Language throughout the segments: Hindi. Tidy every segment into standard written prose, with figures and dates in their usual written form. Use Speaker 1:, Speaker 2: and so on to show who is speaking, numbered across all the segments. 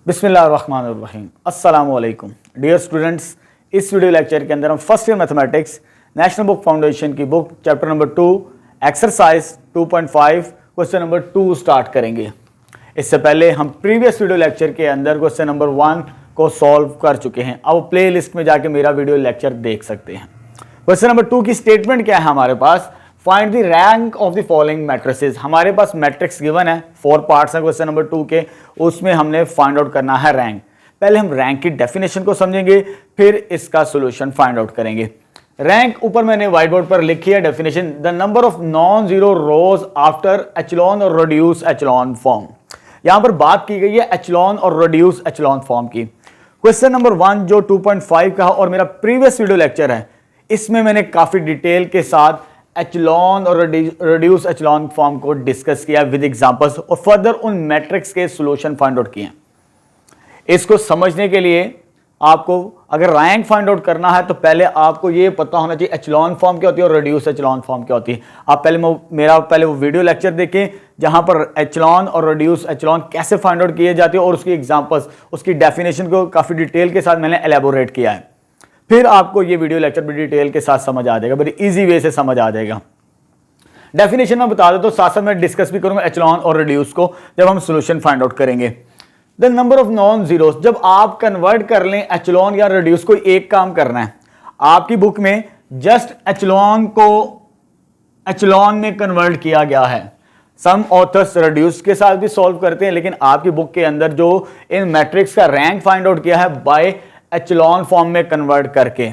Speaker 1: बिस्मिल्लाहिर्रहमानिर्रहीम। अस्सलामुअलैकुम डियर स्टूडेंट्स, इस वीडियो लेक्चर के अंदर हम first year mathematics national book foundation की book chapter number 2 exercise 2.5 question number 2 start करेंगे। इससे पहले हम प्रीवियस वीडियो लेक्चर के अंदर क्वेश्चन नंबर 1 को सॉल्व कर चुके हैं। अब प्ले लिस्ट में जाके मेरा वीडियो लेक्चर देख सकते हैं। क्वेश्चन नंबर 2 की स्टेटमेंट क्या है हमारे पास, find the rank of the following matrices. हमारे पास मैट्रिक्स गिवन है, 4 पार्ट्स हैं क्वेश्चन नंबर 2 के, उसमें हमने फाइंड आउट करना है रैंक। पहले हम रैंक की डेफिनेशन को समझेंगे, फिर इसका सॉल्यूशन फाइंड आउट करेंगे। रैंक ऊपर मैंने व्हाइट बोर्ड पर लिखी है definition, the number of non zero rose after echelon और रिड्यूस एचलॉन फॉर्म। यहां पर बात की गई है एचलॉन और रिड्यूस एचलॉन फॉर्म की। क्वेश्चन नंबर 1 जो 2.5 का और मेरा प्रीवियस वीडियो लेक्चर है, इसमें मैंने काफी डिटेल के साथ एचलॉन और रिड्यूस एचलॉन फॉर्म को डिस्कस किया विद एग्जांपल्स और फर्दर उन मैट्रिक्स के सॉल्यूशन फाइंड आउट किए। इसको समझने के लिए आपको अगर रैंक फाइंड आउट करना है तो पहले आपको ये पता होना चाहिए एचलॉन फॉर्म क्या होती है और रिड्यूस एचलॉन फॉर्म क्या होती है। आप पहले वो वीडियो लेक्चर देखें जहां पर एचलॉन और रिड्यूस एचलॉन कैसे फाइंड आउट किए जाते हैं और उसकी एग्जांपल्स, उसकी डेफिनेशन को काफी डिटेल के साथ मैंने एलैबोरेट किया है। फिर आपको ये वीडियो लेक्चर भी डिटेल के साथ समझ आ जाएगा, बड़ी इजी वे से समझ आ जाएगा। डेफिनेशन में बता दो तो साथ साथ मैं डिस्कस भी करूंगा एचलॉन और रिड्यूस को जब हम सॉल्यूशन फाइंड आउट करेंगे। The number of non zeros, जब आप कन्वर्ट कर लें एचलॉन या रिड्यूस को, एक काम करना है आपकी बुक में जस्ट एचलॉन को एचलॉन में कन्वर्ट किया गया है। सम ऑथर्स रिड्यूस के साथ भी सॉल्व करते हैं, लेकिन आपकी बुक के अंदर जो इन मैट्रिक्स का रैंक फाइंड आउट किया है बाय एचलॉन फॉर्म में कन्वर्ट करके।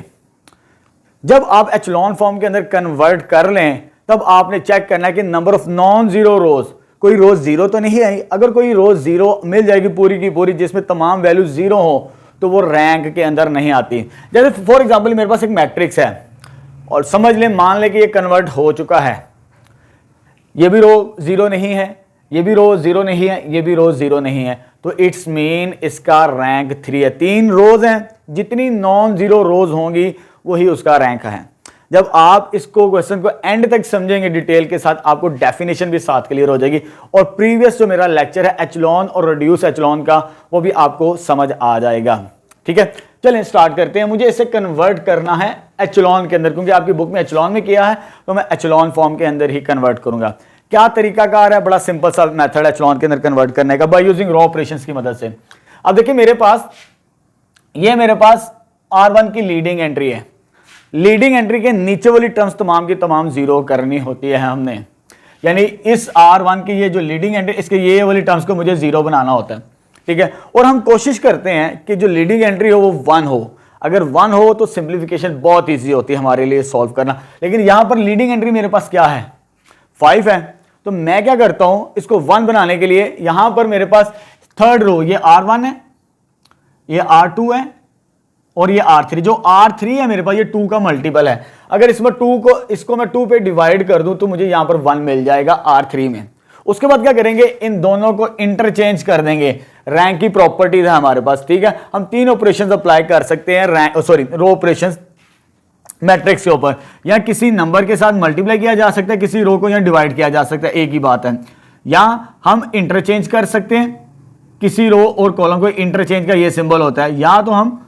Speaker 1: जब आप एचलॉन फॉर्म के अंदर कन्वर्ट कर लें तब आपने चेक करना है कि नंबर ऑफ नॉन जीरो रोज, कोई रोज जीरो तो नहीं आई। अगर कोई रोज जीरो मिल जाएगी पूरी की पूरी जिसमें तमाम वैल्यू जीरो हो तो वो रैंक के अंदर नहीं आती। जैसे फॉर एग्जांपल मेरे पास एक मैट्रिक्स है और समझ लें, मान लें कि ये कन्वर्ट हो चुका है, ये भी रो जीरो नहीं है, ये भी रो जीरो नहीं है, ये भी रो जीरो नहीं है, तो इट्स मीन इसका रैंक 3 है। 3 रोज हैं, जितनी नॉन जीरो रोज होंगी वही उसका रैंक है। जब आप इसको क्वेश्चन को एंड तक समझेंगे डिटेल के साथ, आपको डेफिनेशन भी साथ क्लियर हो जाएगी और प्रीवियस जो मेरा लेक्चर है एचलॉन और रिड्यूस एचलॉन का वो भी आपको समझ आ जाएगा। ठीक है, चलें स्टार्ट करते हैं। मुझे इसे कन्वर्ट करना है एचलॉन के अंदर, क्योंकि आपकी बुक में एचलॉन में किया है तो मैं एचलॉन फॉर्म के अंदर ही कन्वर्ट करूंगा। क्या तरीकाकार है, बड़ा सिंपल सा मेथड है एचलॉन के अंदर कन्वर्ट करने का बाय यूजिंग रॉ ऑपरेशंस की मदद से। अब देखिए मेरे पास R1 की लीडिंग एंट्री है। लीडिंग एंट्री के नीचे वाली टर्म्स तमाम की तमाम जीरो करनी होती है हमने, यानी इस R1 की ये जो लीडिंग एंट्री, इसके ये वाली टर्म्स को मुझे जीरो बनाना होता है। ठीक है, और हम कोशिश करते हैं कि जो लीडिंग एंट्री हो वो 1 हो। अगर 1 हो तो सिंप्लीफिकेशन बहुत ईजी होती है हमारे लिए सॉल्व करना, लेकिन यहां पर लीडिंग एंट्री मेरे पास क्या है, 5 है। तो मैं क्या करता हूं, इसको 1 बनाने के लिए यहां पर मेरे पास थर्ड रो ये R1 है, ये R2 है और ये R3। जो R3 है मेरे पास ये 2 का मल्टीपल है। अगर इसमें 2 को इसको मैं 2 पे डिवाइड कर दूं तो मुझे यहां पर 1 मिल जाएगा R3 में। उसके बाद क्या करेंगे, इन दोनों को इंटरचेंज कर देंगे। रैंक की प्रॉपर्टीज है हमारे पास। ठीक है, हम 3 ऑपरेशंस अप्लाई कर सकते हैं रो ऑपरेशंस मैट्रिक्स के ऊपर। या किसी नंबर के साथ मल्टीप्लाई किया जा सकता है, किसी रो को यहां डिवाइड किया जा सकता है, एक ही बात है। या हम इंटरचेंज कर सकते हैं, किसी रो और कॉलम को इंटरचेंज का ये सिंबल होता है। या तो हम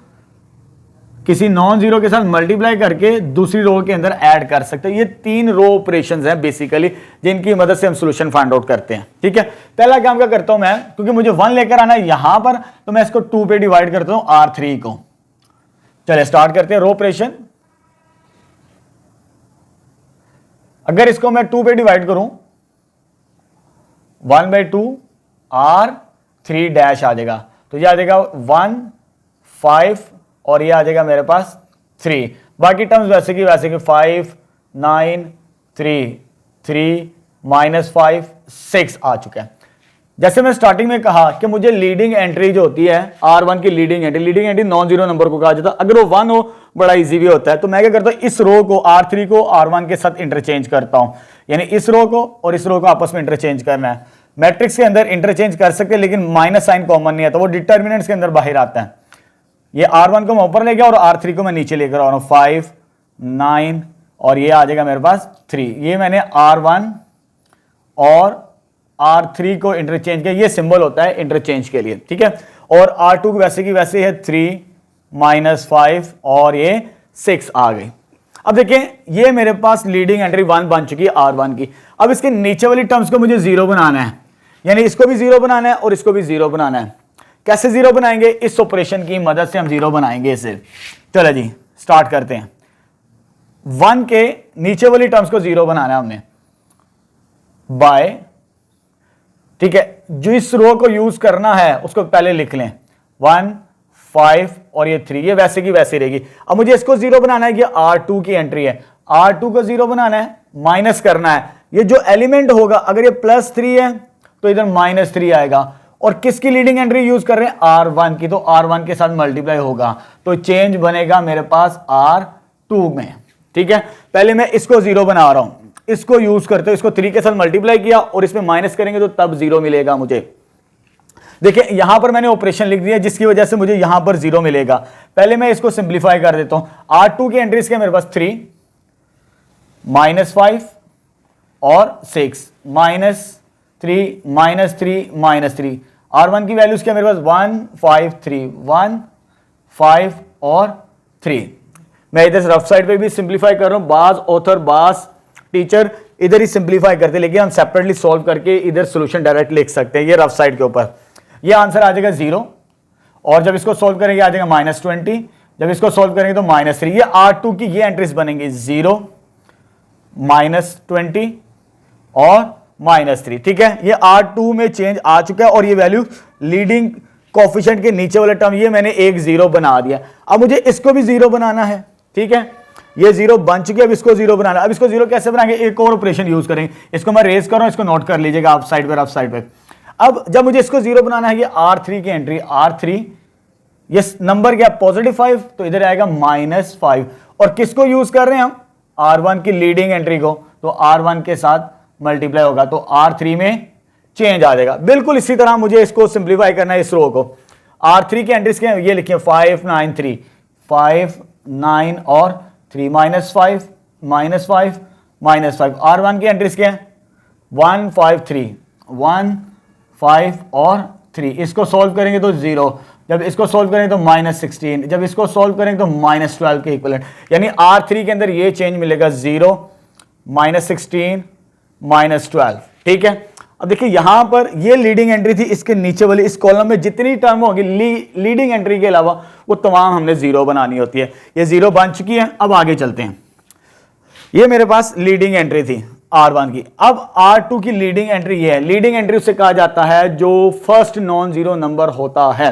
Speaker 1: किसी नॉन जीरो के साथ मल्टीप्लाई करके दूसरी रो के अंदर ऐड कर सकते हैं। ये 3 रो ऑपरेशंस हैं बेसिकली, जिनकी मदद से हम सॉल्यूशन फाइंड आउट करते हैं। ठीक है, पहला काम क्या करता हूं मैं, क्योंकि मुझे 1 लेकर आना है यहां पर, तो मैं इसको 2 पे डिवाइड करता हूं R3 को। चलिए स्टार्ट करते हैं रो ऑपरेशन। अगर इसको मैं 2 पे डिवाइड करूं, 1/2 R3 डैश आ जाएगा, तो ये आ जाएगा 1 5 और ये आ जाएगा मेरे पास 3। बाकी टर्म्स वैसे की 5 9 3 3 -5 6 आ चुका है। जैसे मैं स्टार्टिंग में कहा कि मुझे लीडिंग एंट्री जो होती है R1 की leading entry non zero number को कहा जाता है। अगर वो 1 हो बड़ा इजी भी होता है, तो मैं क्या करता हूं, इस रो को R3 को R1 के साथ इंटरचेंज करता हूं, यानी इस रो को और इस रो को आपस में इंटरचेंज करना है। मैट्रिक्स के अंदर इंटरचेंज कर सकते हैं, लेकिन माइनस साइन कॉमन नहीं है, तो वो डिटर्मिनेंट्स के अंदर बाहर आता है। ये R1 को मैं ऊपर ले गया और R3 को मैं नीचे लेकर आ रहा हूं, 5 9 और ये आ जाएगा मेरे पास 3। ये मैंने R1 और R3 को इंटरचेंज किया, ये सिंबल होता है इंटरचेंज के लिए। ठीक है, और R2 वैसे की वैसे है 3 -5 और ये 6 आ गई। अब देखें ये मेरे पास लीडिंग एंट्री 1 बन चुकी है R1 की। अब इसके नीचे वाली टर्म्स को मुझे 0 बनाना है, यानी इसको भी 0 बनाना है और इसको भी 0 बनाना है। कैसे 0 बनाएंगे? इस ऑपरेशन की मदद से हम 0 बनाएंगे इसे। चलो जी स्टार्ट करते हैं। 1 के नीचे वाली टर्म्स को 0 बनाना है हमने बाय, ठीक है, जो इस रो को यूज करना है उसको पहले लिख लें 1 5 और ये 3, ये वैसे की वैसे रहेगी। अब मुझे इसको 0 बनाना है, ये R2 की एंट्री है, R2 को 0 बनाना है, माइनस करना है। ये जो एलिमेंट होगा अगर ये +3 है तो इधर -3 आएगा। और किसकी लीडिंग एंट्री यूज कर रहे हैं? R1 की, तो R1 के साथ मल्टीप्लाई होगा तो चेंज बनेगा मेरे पास R2 में। ठीक है, पहले मैं इसको 0 बना रहा हूं, इसको यूज करते हो, इसको 3 के साथ मल्टीप्लाई किया और इसमें माइनस करेंगे तो तब 0 मिलेगा मुझे। देखिए यहां पर मैंने ऑपरेशन लिख दिया जिसकी वजह से मुझे यहां पर 0 मिलेगा। पहले मैं इसको सिंप्लीफाई कर देता हूं। R2 की एंट्रीज के मेरे पास 3 -5 और 6 -3 -3 R1 की वैल्यूज क्या मेरे पास 1 5 3 1 5 और 3। मैं इधर रफ साइड पे भी सिंप्लीफाई कर रहा हूं। बाज ऑथर बाज टीचर इधर ही सिंप्लीफाई करते, लेकिन हम सेपरेटली सॉल्व करके इधर सॉल्यूशन डायरेक्ट लिख सकते हैं। ये रफ साइड के ऊपर ये आंसर आ जाएगा 0 और जब इसको सॉल्व करेंगे आ जाएगा -20, जब इसको सॉल्व करेंगे तो -3। ये R2 की ये एंट्रीज बनेंगी 0 -20 और -3। ठीक है, ये R2 में चेंज आ चुका है और ये वैल्यू लीडिंग कोएफिशिएंट के नीचे वाला टर्म ये मैंने एक 0 बना दिया। अब मुझे इसको भी 0 बनाना है। ठीक है, ये 0 बन चुकी है, अब इसको 0 बनाना है। अब इसको 0 कैसे बनाएंगे? एक और ऑपरेशन यूज करेंगे। इसको मैं रेज कर रहा हूं, इसको नोट कर लीजिएगा आप साइड पर, आप साइड पे। अब जब मुझे इसको 0 बनाना है, ये R3 की एंट्री, R3 ये नंबर क्या +5 तो इधर आएगा -5 और किसको यूज कर रहे हैं हम? R1 की लीडिंग एंट्री को, तो R1 के साथ मल्टीप्लाई होगा तो R3 में चेंज आ जाएगा। बिल्कुल इसी तरह मुझे इसको सिंप्लीफाई करना है इस रो को। R3 की एंट्रीज क्या है? ये लिखिए 5 9 3 5 9 और 3 -5 -5 -5। R1 की एंट्रीज क्या है? 1 5 3 1 5 और 3। इसको सॉल्व करेंगे तो 0, जब इसको सॉल्व करेंगे तो -16, जब इसको सॉल्व करेंगे तो -12 के इक्विवेलेंट। यानी R3 के अंदर ये चेंज मिलेगा 0 -16 -12। ठीक है, अब देखिए यहां पर ये लीडिंग एंट्री थी, इसके नीचे वाली इस कॉलम में जितनी टर्म होगी लीडिंग एंट्री के अलावा वो तमाम हमने 0 बनानी होती है। ये 0 बन चुकी है। अब आगे चलते हैं। ये मेरे पास लीडिंग एंट्री थी R1 की। अब R2 की लीडिंग एंट्री ये है। लीडिंग एंट्री उसे कहा जाता है जो फर्स्ट नॉन जीरो नंबर होता है।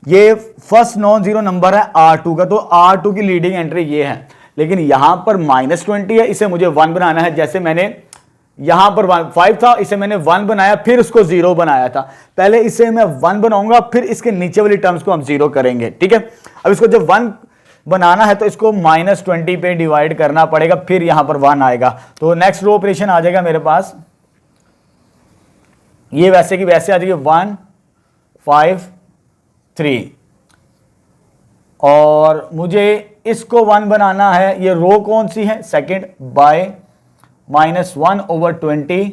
Speaker 1: ये फर्स्ट नॉन जीरो नंबर है R2 का, तो R2 की लीडिंग एंट्री ये है। लेकिन यहां पर -20 है, इसे मुझे 1 बनाना है। जैसे मैंने यहां पर 5 था, इसे मैंने 1 बनाया, फिर उसको 0 बनाया था। पहले इसे मैं 1 बनाऊंगा, फिर इसके नीचे वाली टर्म्स को हम 0 करेंगे। ठीक है, अब इसको जब 1 बनाना है तो इसको -20 पे डिवाइड करना पड़ेगा, फिर यहां पर 1 आएगा। तो नेक्स्ट रो ऑपरेशन आ जाएगा मेरे पास, ये वैसे की वैसे आ जाएगी 1 5 3 और मुझे इसको 1 बनाना है। ये रो कौन सी है? सेकंड, बाय -1/20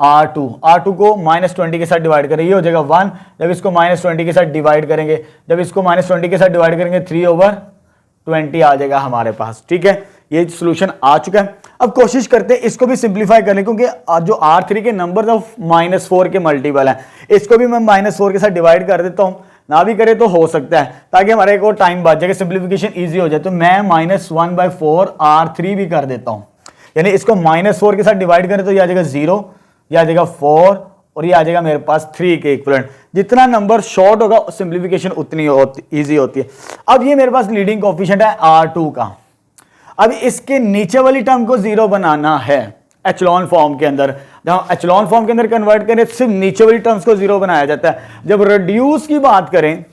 Speaker 1: R2 को -20 के साथ डिवाइड करें, ये हो जाएगा 1। जब इसको -20 के साथ डिवाइड करेंगे, जब इसको -20 के साथ डिवाइड करेंगे 3/20 आ जाएगा हमारे पास। ठीक है, ये सॉल्यूशन आ चुका है। अब कोशिश करते हैं इसको भी सिंप्लीफाई करने, क्योंकि जो R3 के नंबर ऑफ -4 के मल्टीपल है, इसको भी मैं -4 के साथ डिवाइड कर देता हूं। ना भी करे तो हो सकता है, ताकि हमारे को टाइम बच जाए, सिंप्लीफिकेशन इजी हो जाए। तो मैं -1/4 R3 भी कर देता हूं, यानी इसको -4 के साथ डिवाइड करें तो ये आ जाएगा 0, ये आ जाएगा 4 और ये आ जाएगा मेरे पास 3 के इक्विवेलेंट। जितना नंबर शॉर्ट होगा सिंप्लीफिकेशन उतनी ईजी होती है। अब ये मेरे पास लीडिंग कोएफिशिएंट है R2 का। अब इसके नीचे वाली टर्म को 0 बनाना है एचलॉन फॉर्म के अंदर। जहां एचलॉन फॉर्म के अंदर कन्वर्ट करें सिर्फ नीचे वाली टर्म्स को 0 बनाया जाता है। जब रिड्यूस की बात करें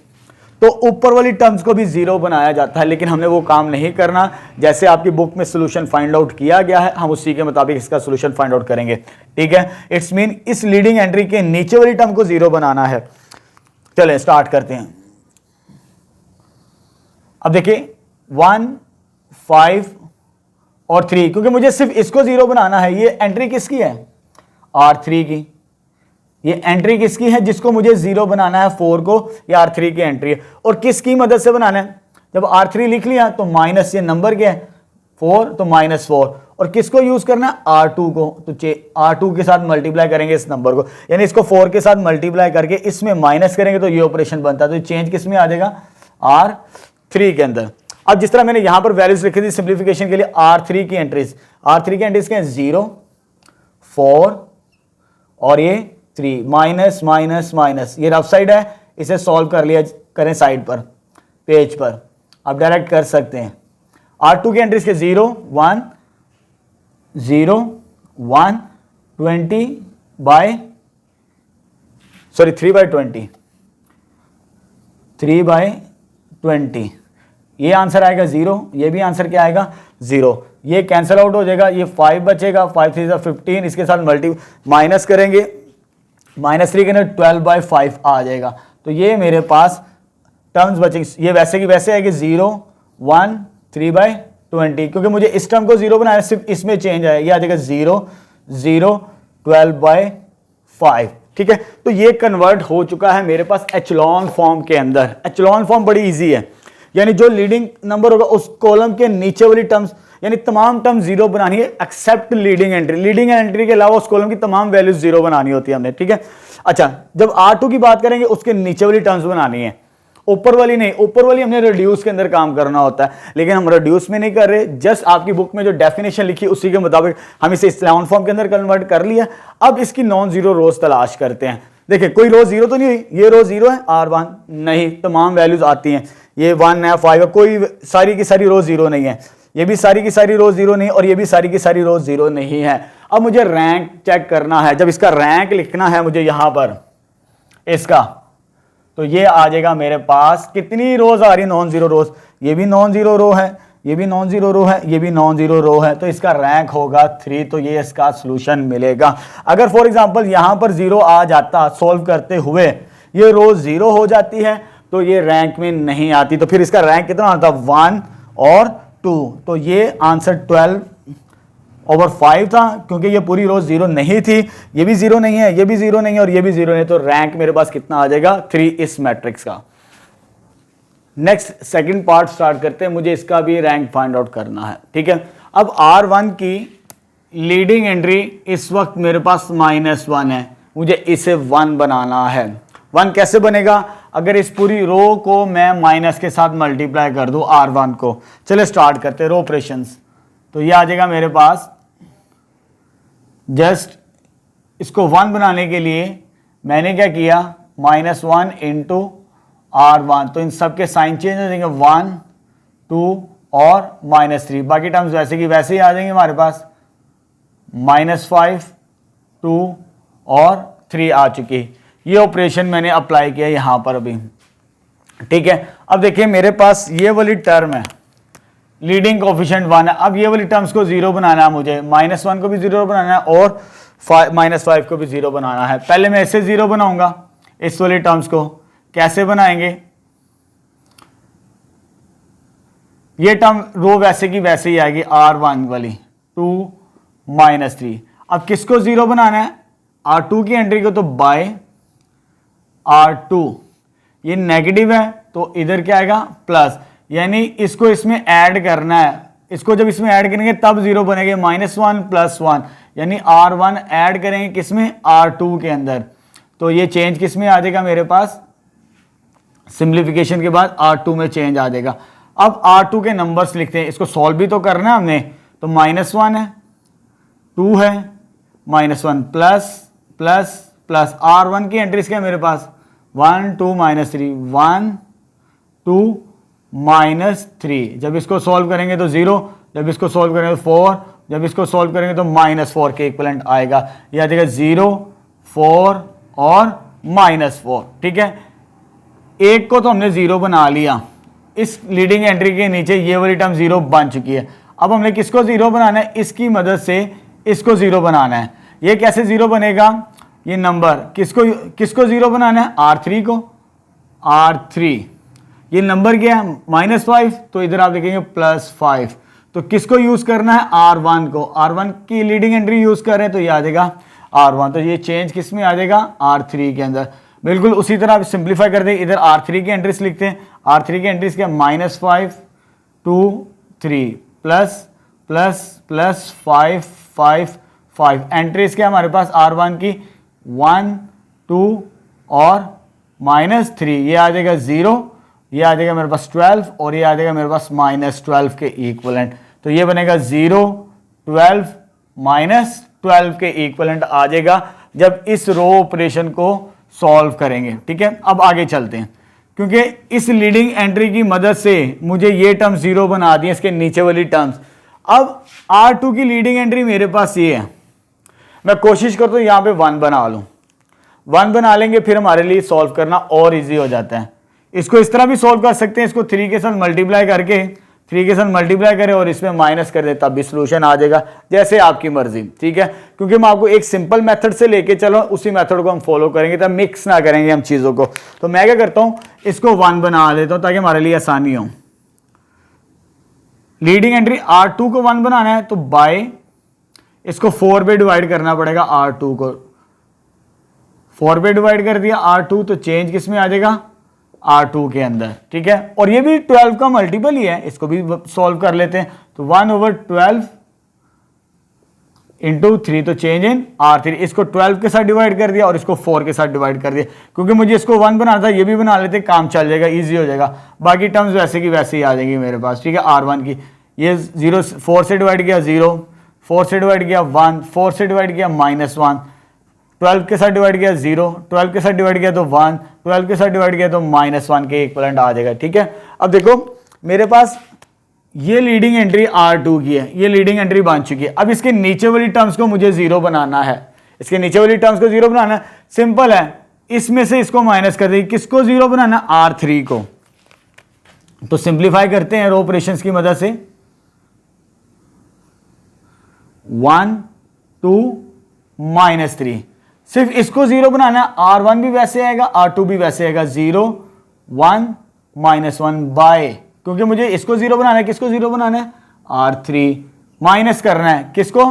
Speaker 1: तो ऊपर वाली टर्म्स को भी 0 बनाया जाता है, लेकिन हमने वो काम नहीं करना। जैसे आपकी बुक में सॉल्यूशन फाइंड आउट किया गया है, हम उसी के मुताबिक इसका सॉल्यूशन फाइंड आउट करेंगे। ठीक है, इट्स मीन इस लीडिंग एंट्री के नीचे वाली टर्म को 0 बनाना है। चलें स्टार्ट करते हैं। अब देखिए 1 5 और 3, क्योंकि मुझे सिर्फ इसको 0 बनाना है। ये एंट्री किसकी है? R3 की। ये एंट्री किसकी है जिसको मुझे 0 बनाना है, 4 को, या R3 की एंट्री है। और किसकी मदद से बनाना है, जब R3 लिख लिया तो माइनस, ये नंबर क्या है 4, तो -4, और किसको यूज करना है R2 को, तो R2 के साथ मल्टीप्लाई करेंगे इस नंबर को, यानी इसको 4 के साथ मल्टीप्लाई करके इसमें माइनस करेंगे तो ये ऑपरेशन बनता है, तो चेंज किस में आ जाएगा R3 के अंदर। अब जिस तरह मैंने यहां पर वैल्यूज लिखी थी सिंप्लीफिकेशन के लिए, R3 की एंट्रीज क्या है 0, 4 और ये 3, माइनस माइनस माइनस, ये रफ साइड है, इसे सॉल्व कर लिया करें साइड पर, पेज पर आप डायरेक्ट कर सकते हैं। R2 की एंट्रीज के 0, 1, 0, 1, 3/20, 3/20, ये आंसर आएगा 0, ये भी आंसर क्या आएगा 0, ये कैंसिल आउट हो जाएगा, ये 5 बचेगा, 5 3 15, इसके साथ माइनस करेंगे, -3 के अंदर 12/5 आ जाएगा, तो ये मेरे पास टर्म्स बचेंगे, ये वैसे की वैसे आएगी 0, 1, 3/20, क्योंकि मुझे इस टर्म को 0 बनाया, सिर्फ इसमें चेंज आएगा, ये आ जाएगा 0, 0, 12/5, ठीक है। तो ये कन्वर्ट हो चुका है मेरे पास एचलॉन फॉर्म के अंदर। एचलॉन फॉर्म बड़ी इजी है, यानी जो लीडिंग नंबर होगा उस कॉलम के नीचे वाली टर्म्स, यानी तमाम टर्म 0 बनानी है except leading entry, leading entry के अलावा उस कॉलम की तमाम वैल्यूज 0 बनानी होती है हमने, ठीक है। अच्छा, जब R2 की बात करेंगे उसके नीचे वाली टर्म्स बनानी है, ऊपर वाली नहीं, ऊपर वाली हमने रिड्यूस के अंदर काम करना होता है, लेकिन हम रिड्यूस में नहीं कर रहे, जस्ट आपकी बुक में जो डेफिनेशन लिखी उसी के मुताबिक हम इसे एचलॉन फॉर्म के अंदर कन्वर्ट कर लिया। अब इसकी नॉन जीरो रोज तलाश करते हैं। देखिए कोई रो 0 तो नहीं हुई, ये रो 0 है, R1 नहीं, तमाम वैल्यूज आती हैं, ये 1 है, 5 है, कोई सारी की सारी रो 0 नहीं है, ये भी सारी की सारी रो 0 नहीं, और ये भी सारी की सारी रो 0 नहीं है। अब मुझे रैंक चेक करना है, जब इसका रैंक लिखना है मुझे यहां पर इसका, तो ये आ जाएगा मेरे पास, कितनी रोज आ रही है नॉन जीरो रोज, ये भी नॉन जीरो रो है, ये भी नॉन जीरो रो है, ये भी नॉन जीरो रो है, तो इसका रैंक होगा 3, तो ये इसका सॉल्यूशन मिलेगा। अगर फॉर एग्जांपल यहां पर 0 आ जाता सॉल्व करते हुए, ये रो 0 हो जाती है तो ये रैंक में नहीं आती, तो फिर इसका रैंक कितना आता 1 और 2, तो ये आंसर 12/5 था, क्योंकि ये पूरी रो 0 नहीं थी, ये भी 0 नहीं है, ये भी 0 नहीं है, और ये भी 0 नहीं, तो रैंक मेरे पास कितना आ जाएगा 3 इस मैट्रिक्स का। नेक्स्ट सेकंड पार्ट स्टार्ट करते हैं, मुझे इसका भी रैंक फाइंड आउट करना है, ठीक है। अब R1 की लीडिंग एंट्री इस वक्त मेरे पास -1 है, मुझे इसे 1 बनाना है। 1 कैसे बनेगा, अगर इस पूरी रो को मैं माइनस के साथ मल्टीप्लाई कर दूं R1 को। चले स्टार्ट करते हैं रो ऑपरेशंस, तो ये आ जाएगा मेरे पास, जस्ट इसको 1 बनाने के लिए मैंने क्या किया, -1 इंटू R1, तो इन सब के साइन चेंज हो जाएंगे, 1, 2 और -3, बाकी टर्म्स वैसे की वैसे ही आ जाएंगे हमारे पास, -5, 2 और 3 आ चुकी। ये ऑपरेशन मैंने अप्लाई किया यहां पर अभी, ठीक है। अब देखिए मेरे पास ये वाली टर्म है, लीडिंग कोफिशिएंट 1 है, अब ये वाली टर्म्स को 0 बनाना है मुझे, -1 को भी 0 बनाना है और -5 को भी 0 बनाना है। पहले मैं इसे 0 बनाऊंगा, इस वाली टर्म्स को कैसे बनाएंगे, ये टर्म रो वैसे की वैसे ही आएगी R1 वाली, 2 -3। अब किसको 0 बनाना है, R2 की एंट्री को, तो बाय R2, ये नेगेटिव है तो इधर क्या आएगा प्लस, यानी इसको इसमें ऐड करना है, इसको जब इसमें ऐड करेंगे तब 0 बनेंगे, -1 + 1, यानी R1 ऐड करेंगे किसमें, R2 के अंदर, तो ये चेंज किसमें आ जाएगा मेरे पास, सिंप्लीफिकेशन के बाद R2 में चेंज आ जाएगा। अब R2 के नंबर्स लिखते हैं, इसको सॉल्व भी तो करना है हमने, तो -1 है, 2 है, -1 प्लस R1 की एंट्रीज क्या है मेरे पास, 1 2 -3, 1 2 -3, जब इसको सॉल्व करेंगे तो 0, जब इसको सॉल्व करेंगे तो 4, जब इसको सॉल्व करेंगे तो -4 के इक्विवेलेंट आएगा, यह आ जाएगा 0 4 और -4, ठीक है। एक को तो हमने 0 बना लिया, इस लीडिंग एंट्री के नीचे ये वाली टर्म 0 बन चुकी है। अब हमने किसको 0 बनाना है, इसकी मदद से इसको 0 बनाना है। ये कैसे 0 बनेगा, ये नंबर किसको 0 बनाना है, R3 को, R3, ये नंबर क्या है -5, तो इधर आप देखेंगे +5, तो किसको यूज करना है, R1 को, R1 की लीडिंग एंट्री यूज कर रहे हैं, तो ये आ जाएगा R1, तो ये चेंज किस में आ जाएगा, R3 के अंदर। बिल्कुल उसी तरह आप सिंप्लीफाई कर दें, इधर R3 की एंट्रीज लिखते हैं। R3 की एंट्रीज क्या, -5 2 3 प्लस प्लस प्लस 5 5 5। एंट्रीज क्या हमारे पास R1 की 1 2 और -3, ये आ जाएगा 0, ये आ जाएगा मेरे पास 12 और ये आ जाएगा मेरे पास -12 के इक्वलेंट। तो ये बनेगा 0 12 -12 के इक्वलेंट आ जाएगा जब इस रो ऑपरेशन को सॉल्व करेंगे। ठीक है, अब आगे चलते हैं, क्योंकि इस लीडिंग एंट्री की मदद से मुझे ये टर्म 0 बना दिए, इसके नीचे वाली टर्म्स। अब R2 की लीडिंग एंट्री मेरे पास ये है, मैं कोशिश करता हूँ यहाँ पे 1 बना लूँ। 1 बना लेंगे, फिर हमारे लिए सॉल्व करना और इजी हो जाता है। इसको इस तरह भी सॉल्व कर सकते हैं, इसको 3 के साथ मल्टीप्लाई करके, 3 के साथ मल्टीप्लाई करें और इसमें माइनस कर दे, तब भी सोल्यूशन आ जाएगा, जैसे आपकी मर्जी। ठीक है, क्योंकि मैं आपको एक सिंपल मेथड से लेके चलो, उसी मेथड को हम फॉलो करेंगे, तब मिक्स ना करेंगे हम चीज़ों को। तो मैं क्या करता हूँ, इसको 1 बना लेता हूँ ताकि हमारे लिए आसानी हो। लीडिंग एंट्री R2 को 1 बनाना है तो बाय इसको 4 पे डिवाइड करना पड़ेगा। R2 को 4 पे डिवाइड कर दिया R2, तो चेंज किस में आ जाएगा, R2 के अंदर। ठीक है, और ये भी 12 का मल्टीपल ही है, इसको भी सॉल्व कर लेते हैं। तो 1/12 इंटू 3, तो चेंज इन R3। इसको 12 के साथ डिवाइड कर दिया और इसको 4 के साथ डिवाइड कर दिया, क्योंकि मुझे इसको 1 बनाना था, ये भी बना लेते, काम चल जाएगा, इजी हो जाएगा। बाकी टर्म्स वैसे की वैसे ही आ जाएंगी मेरे पास। ठीक है, R1 की ये 0 4 से डिवाइड किया 0, 4 से डिवाइड किया 1, 4 से डिवाइड किया -1, 12 के साथ डिवाइड किया 0, 12 के साथ डिवाइड किया तो 1, 12 के साथ डिवाइड किया तो -1 के इक्विवेलेंट आ जाएगा। ठीक है, अब देखो मेरे पास ये लीडिंग एंट्री R2 की है, ये लीडिंग एंट्री बन चुकी है। अब इसके नीचे वाली टर्म्स को मुझे 0 बनाना है, इसके नीचे वाली टर्म्स को 0 बनाना है। सिंपल है, इसमें से इसको माइनस कर देंगे, किसको 0 बनाना, R3 को। तो सिंप्लीफाई करते हैं रो ऑपरेशंस की मदद से। 1 2 -3, सिर्फ इसको 0 बनाना है। R1 भी वैसे आएगा, R2 भी वैसे आएगा, 0 1 -1 बाय, क्योंकि मुझे इसको 0 बनाना है, किसको 0 बनाना है, R3, माइनस करना है किसको,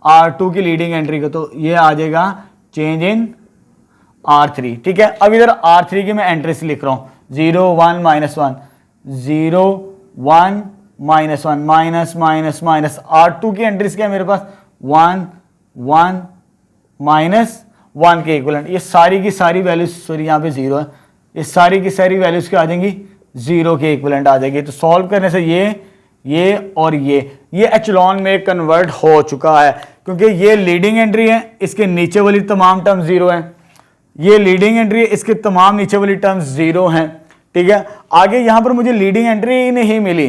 Speaker 1: R2 की लीडिंग एंट्री को। तो ये आ जाएगा चेंज इन R3। ठीक है, अब इधर R3 की मैं एंट्रीज लिख रहा हूं, 0 1 -1, 0 1 -1 माइनस माइनस माइनस। R2 की एंट्रीज क्या है मेरे पास, 1 1 -1 के इक्विवेलेंट। ये सारी की सारी वैल्यूज, सॉरी यहाँ पे 0 है, ये सारी की सारी वैल्यूज क्या आ जाएंगी, 0 के इक्विवेलेंट आ जाएगी। तो सॉल्व करने से ये और ये एचलॉन में कन्वर्ट हो चुका है, क्योंकि ये लीडिंग एंट्री है, इसके नीचे वाली तमाम टर्म 0 है। ये लीडिंग एंट्री है, इसके तमाम नीचे वाली टर्म्स 0 हैं। ठीक है, आगे यहां पर मुझे लीडिंग एंट्री ही नहीं मिली,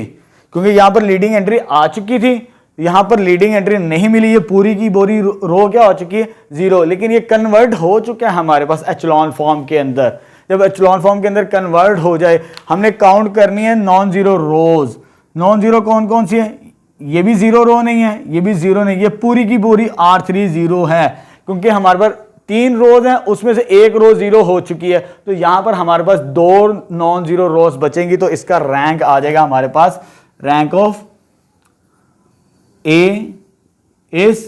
Speaker 1: क्योंकि यहां पर लीडिंग एंट्री आ चुकी थी, यहां पर लीडिंग एंट्री नहीं मिली। ये पूरी की पूरी रो क्या हो चुकी है, 0, लेकिन ये कन्वर्ट हो चुका है हमारे पास एचलॉन फॉर्म के अंदर। जब एचलॉन फॉर्म के अंदर कन्वर्ट हो जाए, हमने काउंट करनी है नॉन जीरो रोज। नॉन जीरो कौन कौन सी है, ये भी 0 रो नहीं है, ये भी 0 नहीं, ये पूरी की पूरी R3 0 है, क्योंकि हमारे पास 3 रोज हैं, उसमें से 1 रो 0 हो चुकी है। तो यहां पर हमारे पास 2 नॉन जीरो रोज बचेंगी, तो इसका रैंक आ जाएगा हमारे पास, रैंक ऑफ A इज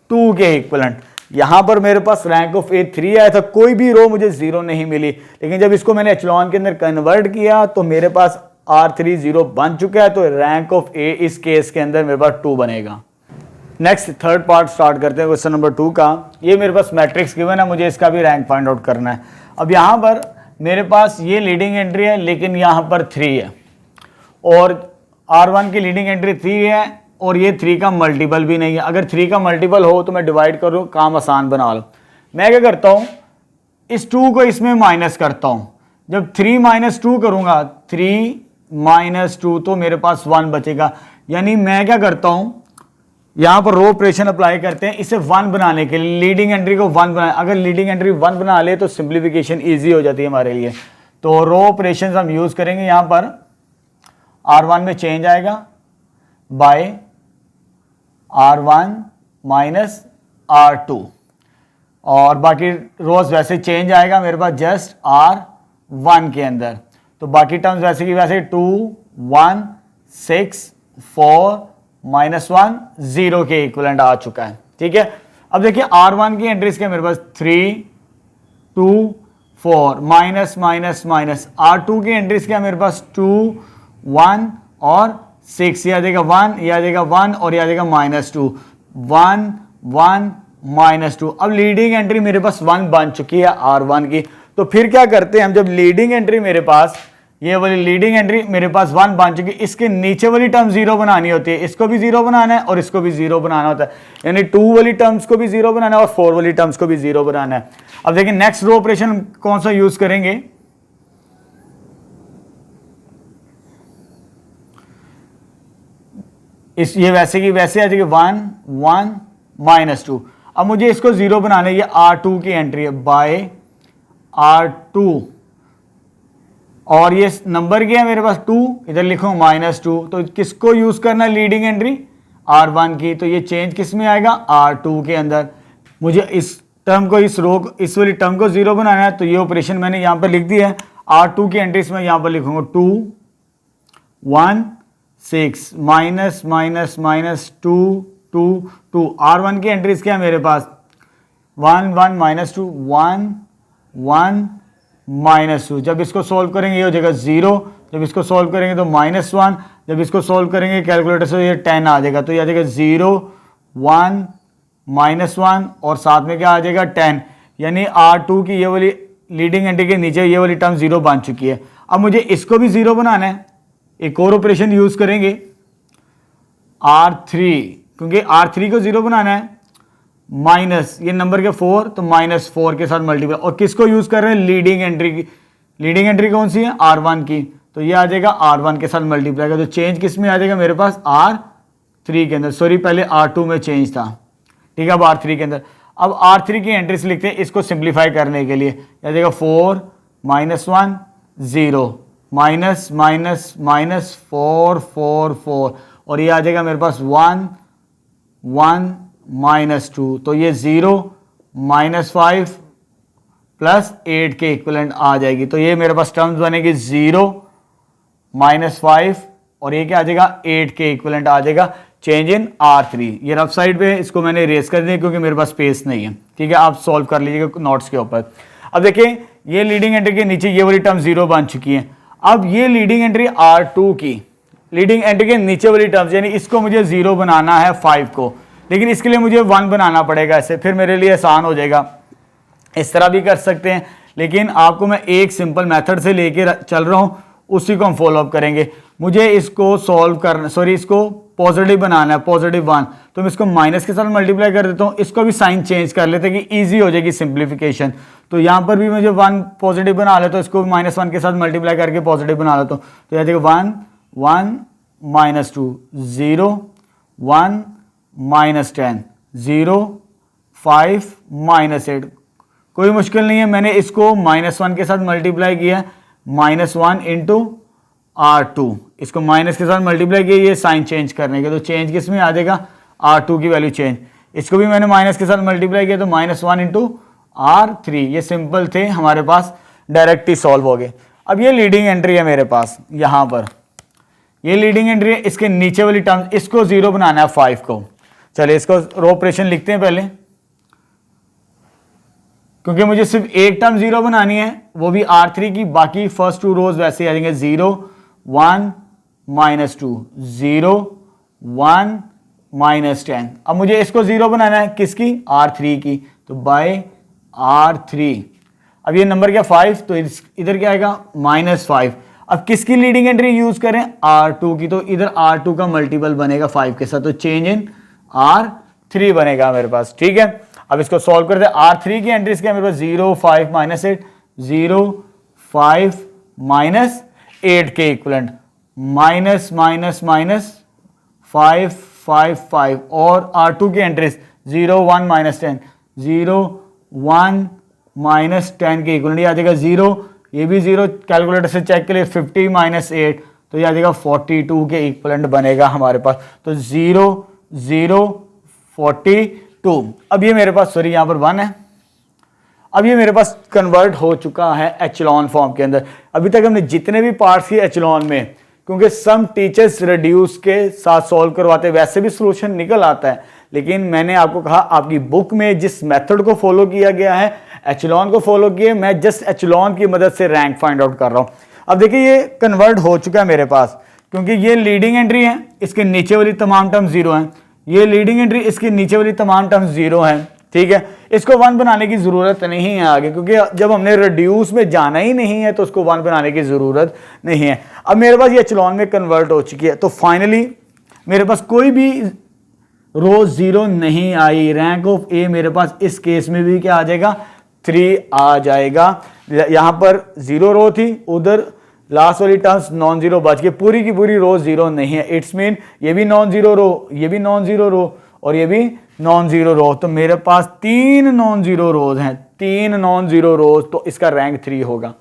Speaker 1: 2 के इक्विवेलेंट। यहां पर मेरे पास रैंक ऑफ A 3 आया था, कोई भी रो मुझे 0 नहीं मिली, लेकिन जब इसको मैंने एचलॉन के अंदर कन्वर्ट किया तो मेरे पास R3 0 बन चुका है। तो रैंक ऑफ A इस केस के अंदर मेरे पास 2 बनेगा। नेक्स्ट थर्ड पार्ट स्टार्ट करते हैं क्वेश्चन नंबर 2 का। ये मेरे पास मैट्रिक्स गिवन है, मुझे इसका भी रैंक फाइंड आउट करना है। अब यहाँ पर मेरे पास ये लीडिंग एंट्री है, लेकिन यहाँ पर 3 है, और R1 की लीडिंग एंट्री 3 है, और ये 3 का मल्टीपल भी नहीं है। अगर 3 का मल्टीपल हो तो मैं डिवाइड करूँ, काम आसान बना लूँ। मैं क्या करता हूँ, इस 2 को इसमें माइनस करता हूँ। जब 3 - 2 करूँगा, 3 - 2, तो मेरे पास 1 बचेगा। यानी मैं क्या करता हूँ, यहाँ पर रो ऑपरेशन अप्लाई करते हैं, इसे 1 बनाने के लिए, लीडिंग एंट्री को 1 बनाए। अगर लीडिंग एंट्री 1 बना ले तो सिंप्लीफिकेशन ईजी हो जाती है हमारे लिए। तो रो ऑपरेशन हम यूज़ करेंगे। यहाँ पर R1 में चेंज आएगा बाय R1 माइनस R2, और बाकी रोज वैसे चेंज आएगा मेरे पास जस्ट R1 के अंदर। तो बाकी टर्म्स वैसे की वैसे 2 1 6 4 -1 0 के इक्विवेलेंट आ चुका है। ठीक है, अब देखिए R1 की एंट्रीज क्या मेरे पास 3 2 4 माइनस माइनस माइनस, R2 की एंट्रीज क्या मेरे पास 2 1 और 6, ये आ जाएगा 1, ये आ जाएगा 1 और ये आ जाएगा -2, 1 1 -2। अब लीडिंग एंट्री मेरे पास 1 बन चुकी है R1 की। तो फिर क्या करते हैं हम, जब लीडिंग एंट्री मेरे पास, ये वाली लीडिंग एंट्री मेरे पास 1 बन चुकी, इसके नीचे वाली टर्म 0 बनानी होती है, इसको भी 0 बनाना है और इसको भी 0 बनाना होता है, यानी 2 वाली टर्म्स को भी 0 बनाना है और 4 वाली टर्म्स को भी 0 बनाना है। अब देखिए नेक्स्ट रो ऑपरेशन कौन सा यूज करेंगे, ये वैसे की वैसे आ जाएगी 1 1 -2। अब मुझे इसको 0 बनाना है, ये R2 की एंट्री है बाय R2 और ये नंबर क्या है मेरे पास 2, इधर लिखो -2। तो किसको यूज करना है लीडिंग एंट्री, R1 की, तो ये चेंज किस में आएगा R2 के अंदर। मुझे इस टर्म को, इस रो को, इस वाली टर्म को 0 बनाना है, तो ये ऑपरेशन मैंने यहां पर लिख दिया है। R2 की एंट्रीज में यहां पर लिखूंगा 2 1 6 माइनस माइनस माइनस 2 2 2। R1 की एंट्रीज क्या है मेरे पास 1 1 -2 1 1 -2। जब इसको सॉल्व करेंगे ये हो जाएगा 0, जब इसको सॉल्व करेंगे तो -1, जब इसको सॉल्व करेंगे कैलकुलेटर से ये 10 आ जाएगा, तो ये आ जाएगा 0 1 -1 और साथ में क्या आ जाएगा 10, यानी R2 की ये वाली लीडिंग एंट्री के नीचे ये वाली टर्म 0 बन चुकी है। अब मुझे इसको भी 0 बनाना है, एक और ऑपरेशन यूज करेंगे R3, क्योंकि R3 को 0 बनाना है, माइनस ये नंबर के 4 तो -4 के साथ मल्टीप्लाई, और किसको यूज कर रहे हैं लीडिंग एंट्री की, लीडिंग एंट्री कौन सी है R1 की, तो ये आ जाएगा R1 के साथ मल्टीप्लाई का, तो चेंज किस में आ जाएगा मेरे पास R3 के अंदर, सॉरी पहले R2 में चेंज था, ठीक है। अब R3 के अंदर, अब R3 की एंट्रीज लिखते हैं इसको सिंप्लीफाई करने के लिए, आ जाएगा 4 -1 0 माइनस माइनस माइनस 4 4 4 और ये आ जाएगा मेरे पास 1 1 -2, तो ये 0 -5 प्लस 8 के इक्विवेलेंट आ जाएगी। तो ये मेरे पास टर्म्स बनेगी 0 -5 और ये क्या आ जाएगा 8 के इक्विवेलेंट आ जाएगा, चेंज इन R3। ये रफ साइड पे इसको मैंने इरेज कर दिया क्योंकि मेरे पास स्पेस नहीं है, ठीक है। आप सॉल्व कर लीजिएगा नोट्स के ऊपर। अब देखिए ये लीडिंग एंट्री के नीचे ये वाली टर्म 0 बन चुकी है। अब ये लीडिंग एंट्री R2 की लीडिंग एंट्री के नीचे वाली टर्म्स, यानी इसको मुझे 0 बनाना है 5 को, लेकिन इसके लिए मुझे 1 बनाना पड़ेगा, ऐसे फिर मेरे लिए आसान हो जाएगा। इस तरह भी कर सकते हैं, लेकिन आपको मैं एक सिंपल मेथड से लेके चल रहा हूं, उसी को हम फॉलो अप करेंगे। मुझे इसको सॉल्व करना, सॉरी इसको पॉजिटिव बनाना है, +1, तो मैं इसको माइनस के साथ मल्टीप्लाई कर देता हूँ, इसको भी साइन चेंज कर लेते हैं कि ईजी हो जाएगी सिंप्लीफिकेशन। तो यहाँ पर भी मुझे 1 पॉजिटिव बना लेता हूँ, इसको -1 के साथ मल्टीप्लाई करके पॉजिटिव बना लेता हूँ, तो यहाँ देखिए 1 1 -2 0 1 -10 0 5 -8। कोई मुश्किल नहीं है, मैंने इसको -1 के साथ मल्टीप्लाई किया, -1 इंटू R2, इसको माइनस के साथ मल्टीप्लाई किया, ये साइन चेंज करने के, तो चेंज किस में आ जाएगा R2 की वैल्यू चेंज। इसको भी मैंने माइनस के साथ मल्टीप्लाई किया, तो -1 इंटू R3। ये सिंपल थे हमारे पास, डायरेक्ट ही सॉल्व हो गए। अब ये लीडिंग एंट्री है मेरे पास, यहां पर ये लीडिंग एंट्री है, इसके नीचे वाली टर्म इसको 0 बनाना है 5 को। चलिए इसको रो ऑपरेशन लिखते हैं पहले, क्योंकि मुझे सिर्फ एक टर्म 0 बनानी है, वो भी R3 की, बाकी फर्स्ट 2 रोज वैसे आ जाएंगे 0 1 -2 0 1 -10। अब मुझे इसको 0 बनाना है, किसकी R3 की, तो बाय R3। अब ये नंबर क्या 5, तो इधर क्या आएगा -5। अब किसकी लीडिंग एंट्री यूज करें R2 की, तो इधर R2 का मल्टीपल बनेगा 5 के साथ, तो चेंज इन R3 बनेगा मेरे पास, ठीक है। अब इसको सॉल्व करते हैं, R3 की एंट्रीज क्या मेरे पास 0 5 -8 0 5 -8 के इक्विवेलेंट, माइनस माइनस माइनस 5 5 5 और R2 की एंट्रीज 0 1 -10 0 1 -10 के इक्विवेलेंट, ये आ जाएगा 0, ये भी 0, कैलकुलेटर से चेक के लिए 50 -8, तो ये आ जाएगा 42 के इक्विवेलेंट बनेगा हमारे पास। तो 0 0 42। अब ये मेरे पास, सॉरी यहाँ पर 1 है, अब ये मेरे पास कन्वर्ट हो चुका है एचलॉन फॉर्म के अंदर। अभी तक हमने जितने भी पार्ट्स किए एचलॉन में, क्योंकि सम टीचर्स रिड्यूस के साथ सॉल्व करवाते, वैसे भी सॉल्यूशन निकल आता है, लेकिन मैंने आपको कहा आपकी बुक में जिस मेथड को फॉलो किया गया है, एचलॉन को फॉलो किए, मैं जस्ट एचलॉन की मदद से रैंक फाइंड आउट कर रहा हूं। अब देखिए ये कन्वर्ट हो चुका है मेरे पास, क्योंकि ये लीडिंग एंट्री है, इसके नीचे वाली तमाम टर्म 0 हैं, ये लीडिंग एंट्री, इसके नीचे वाली तमाम टर्म 0 हैं, ठीक है। इसको 1 बनाने की जरूरत नहीं है आगे, क्योंकि जब हमने रिड्यूस में जाना ही नहीं है तो उसको 1 बनाने की जरूरत नहीं है। अब मेरे पास ये एचलॉन में कन्वर्ट हो चुकी है, तो फाइनली मेरे पास कोई भी रो 0 नहीं आई। रैंक ऑफ ए मेरे पास इस केस में भी क्या आ जाएगा, 3 आ जाएगा। यहां पर 0 रो थी, उधर लास्ट वाली टर्म्स नॉन जीरो बच गई, पूरी की पूरी रो 0 नहीं है। इट्स मीन ये भी नॉन जीरो रो, ये भी नॉन जीरो रो और ये भी नॉन जीरो रो, तो मेरे पास 3 नॉन जीरो रोज हैं, 3 नॉन जीरो रोज, तो इसका रैंक 3 होगा।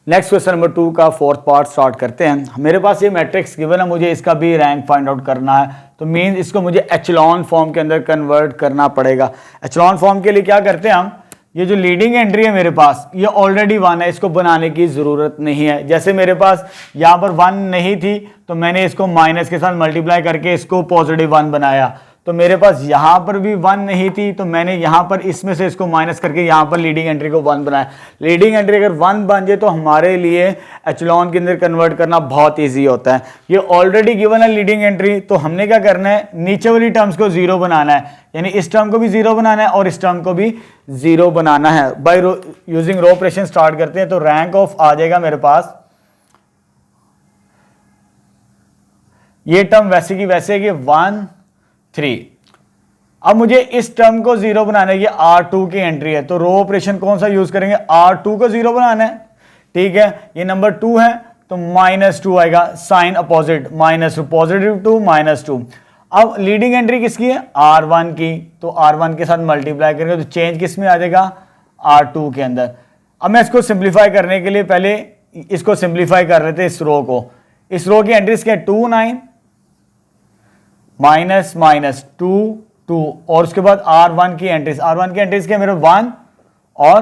Speaker 1: नेक्स्ट क्वेश्चन नंबर 2 का फोर्थ पार्ट स्टार्ट करते हैं। मेरे पास ये मैट्रिक्स गिवन है, मुझे इसका भी रैंक फाइंड आउट करना है, तो मीन इसको मुझे एचलॉन फॉर्म के अंदर कन्वर्ट करना पड़ेगा। एचलॉन फॉर्म के लिए क्या करते हैं हम, ये जो लीडिंग एंट्री है मेरे पास ये ऑलरेडी 1 है, इसको बनाने की जरूरत नहीं है। जैसे मेरे पास यहाँ पर 1 नहीं थी तो मैंने इसको माइनस के साथ मल्टीप्लाई करके इसको पॉजिटिव 1 बनाया, तो मेरे पास यहाँ पर भी 1 नहीं थी तो मैंने यहाँ पर इसमें से इसको माइनस करके यहाँ पर लीडिंग एंट्री को 1 बनाया। लीडिंग एंट्री अगर 1 बन जाए तो हमारे लिए एचलॉन के अंदर कन्वर्ट करना बहुत ईजी होता है। ये ऑलरेडी गिवन है लीडिंग एंट्री, तो हमने क्या करना है, नीचे वाली टर्म्स को 0 बनाना है, यानी इस टर्म को भी 0 बनाना है और इस टर्म को भी 0 बनाना है। By using row operation start करते हैं, तो रैंक ऑफ आ जाएगा मेरे पास, ये टर्म वैसे की वैसे है कि 1 3। अब मुझे इस टर्म को 0 बनाना है, ये R2 की एंट्री है, तो रो ऑपरेशन कौन सा यूज करेंगे, R2 को 0 बनाना है, ठीक है। ये नंबर 2 है तो -2 आएगा, साइन अपोजिट, -2, +2 -2। अब लीडिंग एंट्री किसकी है, R1 की, तो R1 के साथ मल्टीप्लाई करेंगे तो चेंज किस में आ जाएगा, R2 के अंदर। अब मैं इसको सिंप्लीफाई करने के लिए पहले इसको सिंप्लीफाई कर लेते हैं, इस रो को। इस रो की एंट्रीज क्या है, 2 9 -2 2 और उसके बाद R1 की एंट्रीज, R1 की एंट्रीज क्या मेरे 1 और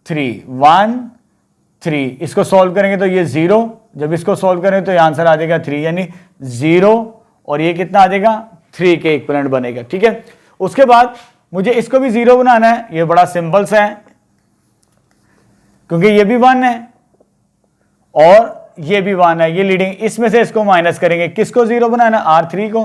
Speaker 1: 3 1 3। इसको सॉल्व करेंगे तो ये 0, जब इसको सॉल्व करेंगे तो ये आंसर आ जाएगा 3, यानी 0 और ये कितना आ जाएगा 3 के इक्विवेलेंट बनेगा, ठीक है। उसके बाद मुझे इसको भी 0 बनाना है, ये बड़ा सिंपल सा है क्योंकि ये भी 1 है और ये भी 1 है, ये लीडिंग, इसमें से इसको माइनस करेंगे, किसको 0 बनाना है, R3 को,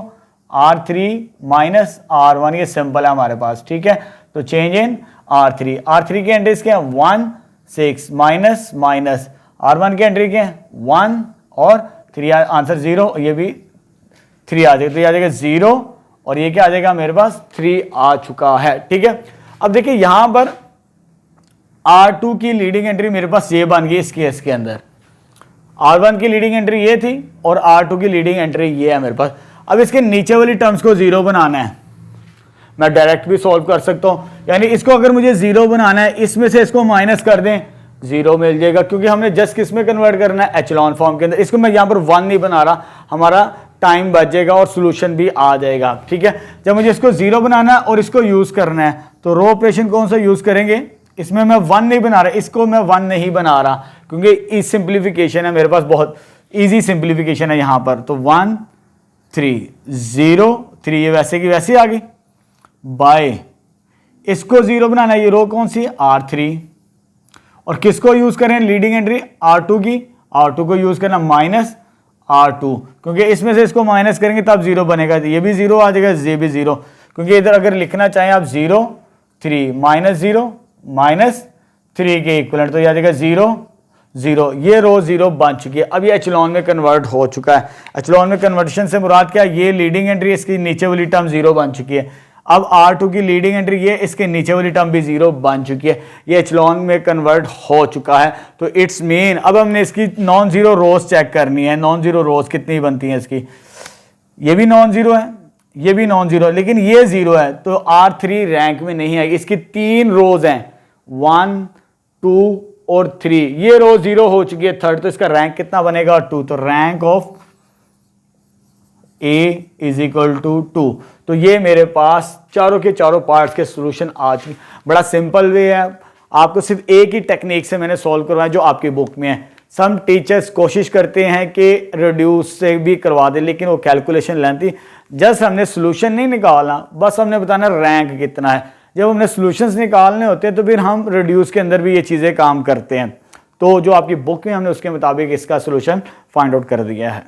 Speaker 1: R3 माइनस R1, ये सिंपल है हमारे पास, ठीक है। तो चेंज इन R3, R3 की एंट्रीज क्या है 1 6 माइनस माइनस, R1 की एंट्री क्या है 1 और 3, आंसर 0, ये भी 3 आ जाएगा, तो ये आ जाएगा 0 और ये क्या आ जाएगा मेरे पास 3 आ चुका है, ठीक है। अब देखिए यहां पर R2 की लीडिंग एंट्री मेरे पास ये बन गई इस केस के अंदर, R1 की लीडिंग एंट्री ये थी और R2 की लीडिंग एंट्री ये है मेरे पास। अब इसके नीचे वाली टर्म्स को 0 बनाना है, मैं डायरेक्ट भी सॉल्व कर सकता हूं, यानी इसको अगर मुझे 0 बनाना है, इसमें से इसको माइनस कर दें, 0 मिल जाएगा, क्योंकि हमने जस्ट किस में कन्वर्ट करना है, एचलॉन फॉर्म के अंदर। इसको मैं यहां पर 1 नहीं बना रहा, हमारा टाइम बच जाएगा और सोल्यूशन भी आ जाएगा, ठीक है। जब मुझे इसको 0 बनाना है और इसको यूज करना है तो रो ऑपरेशन कौन सा यूज करेंगे, इसमें मैं 1 नहीं बना रहा, इसको मैं 1 नहीं बना रहा क्योंकि इस सिंप्लीफिकेशन है मेरे पास, बहुत ईजी सिंप्लीफिकेशन है यहां पर। तो 1 3 0 3, ये वैसे की वैसे आ गई, बाय इसको 0 बनाना है, ये रो कौन सी R3, और किसको यूज करें, लीडिंग एंट्री R2 की, R2 को यूज करना -R2, क्योंकि इसमें से इसको माइनस करेंगे तब 0 बनेगा, ये भी 0 आ जाएगा, ये भी 0, क्योंकि इधर अगर लिखना चाहें आप 0 3 -0 -3 के इक्विवेलेंट, तो ये आ जाएगा 0 0, ये रो 0 बन चुकी है। अब ये एचलॉन में कन्वर्ट हो चुका है। एचलॉन में कन्वर्शन से मुराद क्या है, ये लीडिंग एंट्री, इसकी नीचे वाली टर्म 0 बन चुकी है। अब R2 की लीडिंग एंट्री ये, इसके नीचे वाली टर्म भी 0 बन चुकी है, ये एचलॉन में कन्वर्ट हो चुका है। तो इट्स मीन अब हमने इसकी नॉन जीरो रोज चेक करनी है, नॉन जीरो रोज कितनी बनती हैं इसकी, ये भी नॉन जीरो है, ये भी नॉन जीरो, लेकिन ये 0 है, तो R3 रैंक में नहीं है। इसकी 3 रोज हैं, 1 2 और 3, ये रो 0 हो चुकी है थर्ड, तो इसका रैंक कितना बनेगा 2, तो rank of A is equal to 2। तो ये मेरे पास चारों के चारों पार्ट्स के सॉल्यूशन आ चुके। बड़ा सिंपल वे है, आपको सिर्फ एक ही टेक्निक से मैंने सॉल्व करवाया जो आपकी बुक में है। सम टीचर्स कोशिश करते हैं कि रिड्यूस से भी करवा दें, लेकिन वो कैलकुलेशन लेंथी जस्ट हमने सोल्यूशन नहीं निकालना, बस हमने बताना रैंक कितना है। जब हमने सोल्यूशंस निकालने होते हैं तो फिर हम रिड्यूस के अंदर भी ये चीज़ें काम करते हैं। तो जो आपकी बुक में हमने उसके मुताबिक इसका सोल्यूशन फाइंड आउट कर दिया है।